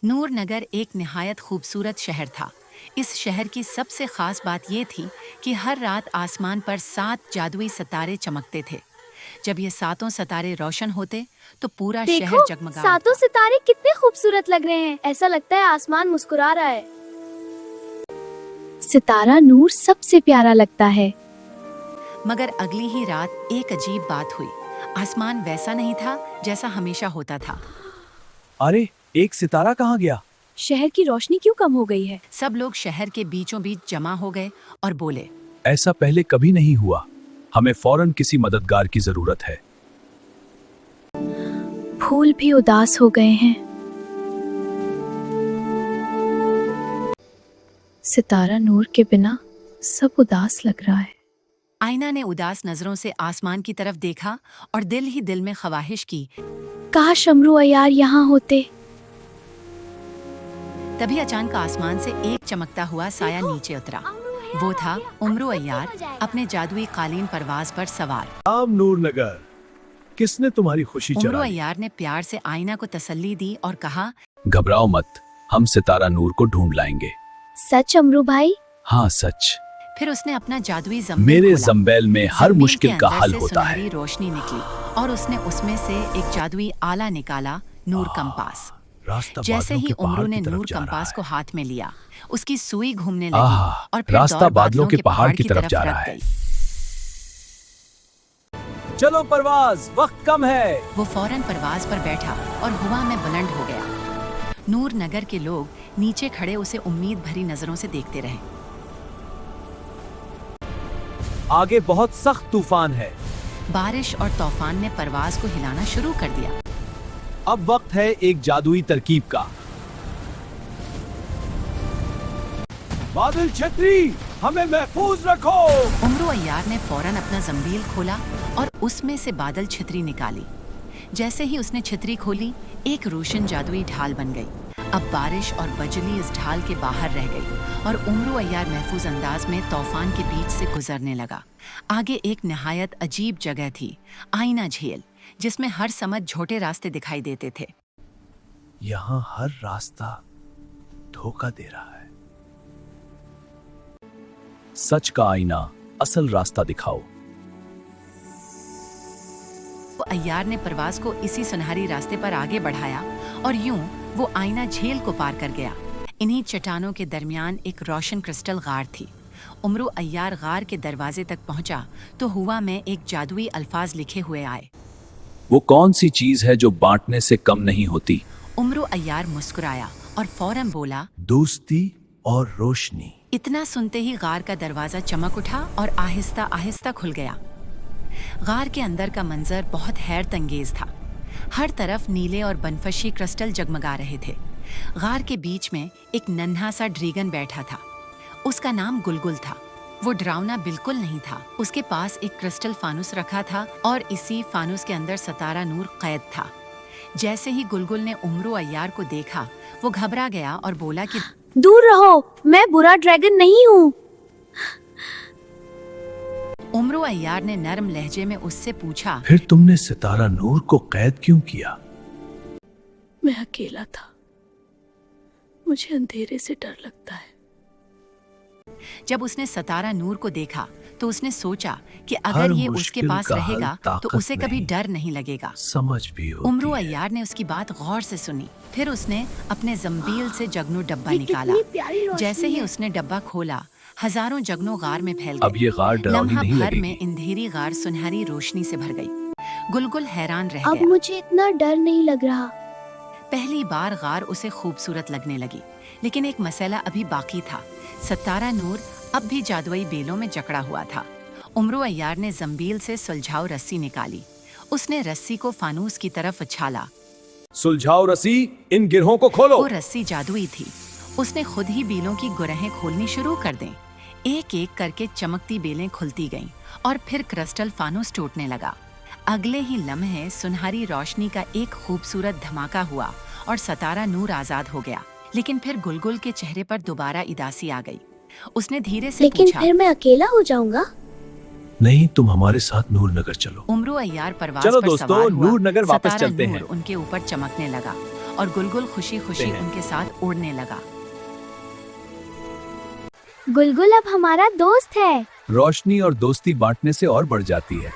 नूरनगर एक निहायत खूबसूरत शहर था। इस शहर की सबसे खास बात ये थी कि हर रात आसमान पर 7 जादुई सितारे चमकते थे। जब ये सातों सितारे रोशन होते तो पूरा शहर देखो, जगमगा सातों उठता। सितारे कितने खूबसूरत लग रहे हैं। ऐसा लगता है आसमान मुस्कुरा रहा है। सितारा नूर सबसे प्यारा लगता है। मगर अगली ही रात एक अजीब बात हुई। आसमान वैसा नहीं था जैसा हमेशा होता था। अरे, एक सितारा कहाँ गया? शहर की रोशनी क्यों कम हो गई है? सब लोग शहर के बीचों बीच जमा हो गए और बोले, ऐसा पहले कभी नहीं हुआ। हमें फौरन किसी मददगार की जरूरत है। फूल भी उदास हो गए हैं। सितारा नूर के बिना सब उदास लग रहा है। आईना ने उदास नजरों से आसमान की तरफ देखा और दिल ही दिल में ख्वाहिश की। काश अमरू अयार यहाँ होते। तभी अचानक आसमान से एक चमकता हुआ साया नीचे उतरा। वो था उमरू अय्यार, अपने जादुई कालीन परवाज पर सवार। आम नूरनगर, किसने तुम्हारी खुशी उमरू चुरा ली? अय्यार ने प्यार से आईना को तसल्ली दी और कहा, घबराओ मत, हम सितारा नूर को ढूंढ लाएंगे। सच अमरू भाई? हाँ सच। फिर उसने अपना जादुई जंबेल मेरे खोला। जंबेल में हर जंबील मुश्किल के का अंदर हल से होता है। सुनहरी रोशनी निकली और उसने उसमें से एक जादुई आला निकाला, नूर कंपास। रास्ता जैसे बादलों ही के उमरू पहाड़ ने की तरफ नूर जा रहा कंपास है। को हाथ में लिया, उसकी सुई घूमने आह, लगी और फिर रास्ता दौड़ बादलों के पहाड़ की तरफ जा रख रहा है। गई। चलो परवाज, वक्त कम है। वो फौरन परवाज पर बैठा और हवा में बुलंद हो गया। नूर नगर के लोग नीचे खड़े उसे उम्मीद भरी नजरों से देखते रहे। आगे बहुत सख्त तूफान है। बारिश और तूफान ने परवाज को हिलाना शुरू कर दिया। अब वक्त है एक जादुई तरकीब का। बादल छतरी, हमें महफूज रखो। उमरू अय्यार ने फौरन अपना जंबील खोला और उसमें से बादल छतरी निकाली। जैसे ही उसने छतरी खोली, एक रोशन जादुई ढाल बन गई। अब बारिश और बजली इस ढाल के बाहर रह गई और उमरू अय्यार महफूज अंदाज में तूफान के बीच से गुजरने लगा। आगे एक निहायत अजीब जगह थी, आईना झील, जिसमें हर समय छोटे रास्ते दिखाई देते थे। यहाँ हर रास्ता धोखा दे रहा है। सच का आईना, असल रास्ता दिखाओ। वो अय्यार ने परवाज को इसी सुनहरी रास्ते पर आगे बढ़ाया और यूं वो आईना झील को पार कर गया। इन्हीं चट्टानों के दरमियान एक रोशन क्रिस्टल गार थी। उमरू अय्यार गार के दरवाजे तक पहुंचा तो हुआ में एक जादुई अल्फाज लिखे हुए आए। वो कौन सी चीज है जो बांटने से कम नहीं होती? उमरू अय्यार मुस्कुराया और फौरन बोला, दोस्ती और रोशनी। इतना सुनते ही गार का दरवाजा चमक उठा और आहिस्ता आहिस्ता खुल गया। गार के अंदर का मंजर बहुत हैरत अंगेज था। हर तरफ नीले और बनफशी क्रिस्टल जगमगा रहे थे। गार के बीच में एक नन्हा सा ड्रैगन बैठा था। उसका नाम गुलगुल था। वो डरावना बिल्कुल नहीं था। उसके पास एक क्रिस्टल फानुस रखा था और इसी फानुस के अंदर सितारा नूर कैद था। जैसे ही गुलगुल ने उमरू अय्यार को देखा, वो घबरा गया और बोला कि दूर रहो, मैं बुरा ड्रैगन नहीं हूँ। उमरू अय्यार ने नरम लहजे में उससे पूछा, फिर तुमने सितारा नूर को कैद क्यों किया? मैं अकेला था, मुझे अंधेरे से डर लगता है। जब उसने सितारा नूर को देखा तो उसने सोचा कि अगर हर ये उसके मुश्किल पास का हल रहेगा तो ताकत उसे कभी नहीं, डर नहीं लगेगा। समझ भी होती उमरू है। अय्यार ने उसकी बात गौर से सुनी। फिर उसने अपने जंबील से जगनू डब्बा ये निकाला। कितनी प्यारी रोशनी जैसे ही है। उसने डब्बा खोला, हजारों जगनू गार में फैल अब गए। ये गार डरावनी लम्हा नहीं भर लगेगी। में अंधेरी गार सुनहरी रोशनी से भर गई। गुलगुल हैरान रह अब गया। मुझे इतना डर नहीं लग रहा। पहली बार गार उसे खूबसूरत लगने लगी, लेकिन एक मसला अभी बाकी था। सितारा नूर अब भी जादुई बेलों में जकड़ा हुआ था। उमरू अय्यार ने जंबील से सुलझाऊ रस्सी निकाली। उसने रस्सी को फानूस की तरफ उछाला। सुलझाओ रस्सी, इन गिरहों को खोलो। वो रस्सी जादुई थी। उसने खुद ही बेलों की गुरहें खोलनी शुरू कर दें। एक एक करके चमकती बेलें खुलती गईं और फिर क्रिस्टल फानूस टूटने लगा। अगले ही लम्हे सुनहरी रोशनी का एक खूबसूरत धमाका हुआ और सितारा नूर आजाद हो गया। लेकिन फिर गुलगुल के चेहरे पर दोबारा उदासी आ गई। उसने धीरे से लेकिन पूछा, फिर मैं अकेला हो जाऊंगा। नहीं, तुम हमारे साथ नूरनगर चलो। उमरू अय्यार परवाज चलो पर दोस्तों, सवार हुआ। नूरनगर वापस सितारा चलते नूर हैं। उनके ऊपर चमकने लगा और गुलगुल खुशी खुशी हैं। उनके साथ उड़ने लगा। गुलगुल अब हमारा दोस्त है। रोशनी और दोस्ती बांटने से और बढ़ जाती है।